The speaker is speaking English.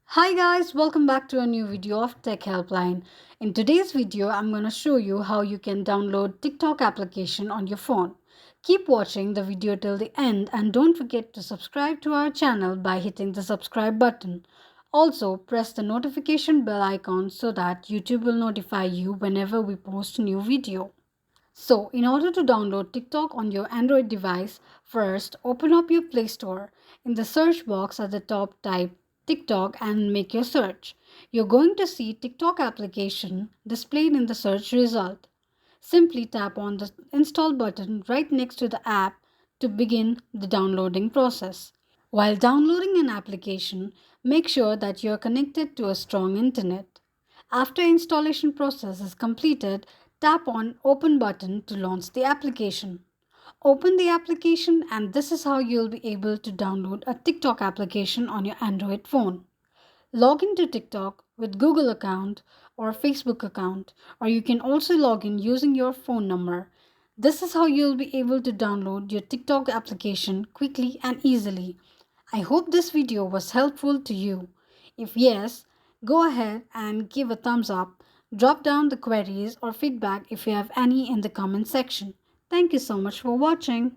Hi guys, welcome back to a new video of Tech Helpline. In today's video, I'm going to show you how you can download TikTok application on your phone. Keep watching the video till the end and don't forget to subscribe to our channel by hitting the subscribe button. Also, press the notification bell icon so that YouTube will notify you whenever we post a new video. So, in order to download TikTok on your Android device, first open up your Play Store. In the search box at the top, type TikTok and make your search. You're going to see TikTok application displayed in the search result. Simply tap on the install button right next to the app to begin the downloading process. While downloading an application, make sure that you are connected to a strong internet. After installation process is completed, tap on Open button to launch the application. Open the application and this is how you'll be able to download a TikTok application on your Android phone. Log into TikTok with Google account or Facebook account, or you can also log in using your phone number. This is how you'll be able to download your TikTok application quickly and easily. I hope this video was helpful to you. If yes, go ahead and give a thumbs up. Drop down the queries or feedback if you have any in the comment section. Thank you so much for watching.